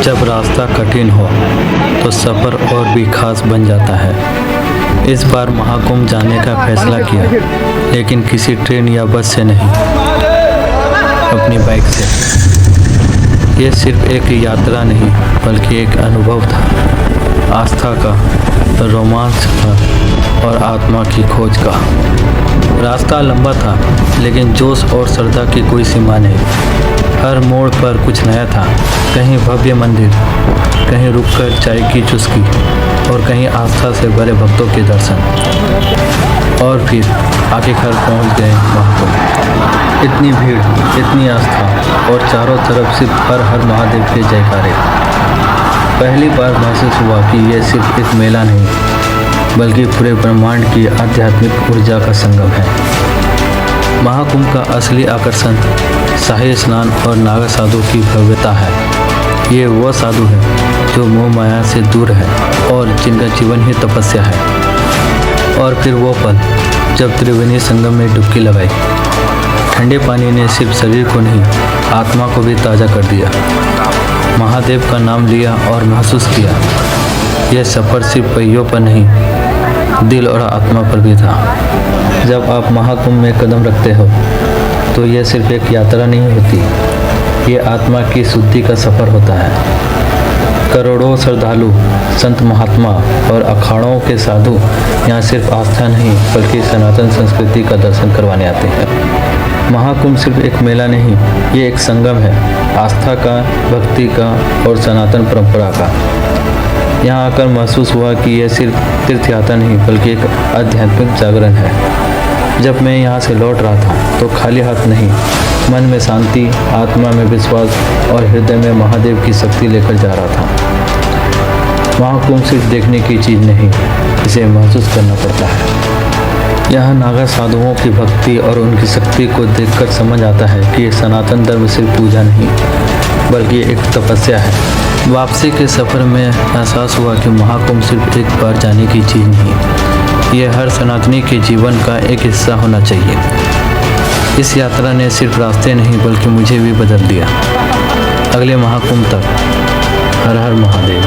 जब रास्ता कठिन हो तो सफ़र और भी खास बन जाता है। इस बार महाकुंभ जाने का फैसला किया, लेकिन किसी ट्रेन या बस से नहीं, अपनी बाइक से। ये सिर्फ एक यात्रा नहीं बल्कि एक अनुभव था, आस्था का, रोमांच का और आत्मा की खोज का। रास्ता लंबा था, लेकिन जोश और श्रद्धा की कोई सीमा नहीं। हर मोड़ पर कुछ नया था, कहीं भव्य मंदिर, कहीं रुककर चाय की चुस्की और कहीं आस्था से भरे भक्तों के दर्शन। और फिर आखिरकार पहुंच गए महाकुंभ। इतनी भीड़, इतनी आस्था और चारों तरफ सिर्फ हर हर महादेव के जयकारे। पहली बार महसूस हुआ कि यह सिर्फ एक मेला नहीं, बल्कि पूरे ब्रह्मांड की आध्यात्मिक ऊर्जा का संगम है। महाकुंभ का असली आकर्षण शाही स्नान और नागा साधु की भव्यता है। ये वो साधु है जो मोह माया से दूर है और जिनका जीवन ही तपस्या है। और फिर वो पल जब त्रिवेणी संगम में डुबकी लगाई। ठंडे पानी ने सिर्फ शरीर को नहीं, आत्मा को भी ताज़ा कर दिया। महादेव का नाम लिया और महसूस किया, यह सफ़र सिर्फ पहियों पर नहीं, दिल और आत्मा पर भी था। जब आप महाकुंभ में कदम रखते हो तो यह सिर्फ एक यात्रा नहीं होती, ये आत्मा की शुद्धि का सफ़र होता है। करोड़ों श्रद्धालु, संत महात्मा और अखाड़ों के साधु यहाँ सिर्फ आस्था नहीं बल्कि सनातन संस्कृति का दर्शन करवाने आते हैं। महाकुंभ सिर्फ एक मेला नहीं, ये एक संगम है, आस्था का, भक्ति का और सनातन परंपरा का। यहाँ आकर महसूस हुआ कि यह सिर्फ तीर्थ यात्रा नहीं बल्कि एक आध्यात्मिक जागरण है। जब मैं यहाँ से लौट रहा था तो खाली हाथ नहीं, मन में शांति, आत्मा में विश्वास और हृदय में महादेव की शक्ति लेकर जा रहा था। महाकुंभ सिर्फ देखने की चीज़ नहीं, इसे महसूस करना पड़ता है। यहाँ नागा साधुओं की भक्ति और उनकी शक्ति को देखकर समझ आता है कि ये सनातन धर्म सिर्फ पूजा नहीं बल्कि एक तपस्या है। वापसी के सफ़र में एहसास हुआ कि महाकुंभ सिर्फ एक बार जाने की चीज़ नहीं, यह हर सनातनी के जीवन का एक हिस्सा होना चाहिए। इस यात्रा ने सिर्फ रास्ते नहीं बल्कि मुझे भी बदल दिया। अगले महाकुंभ तक हर हर महादेव।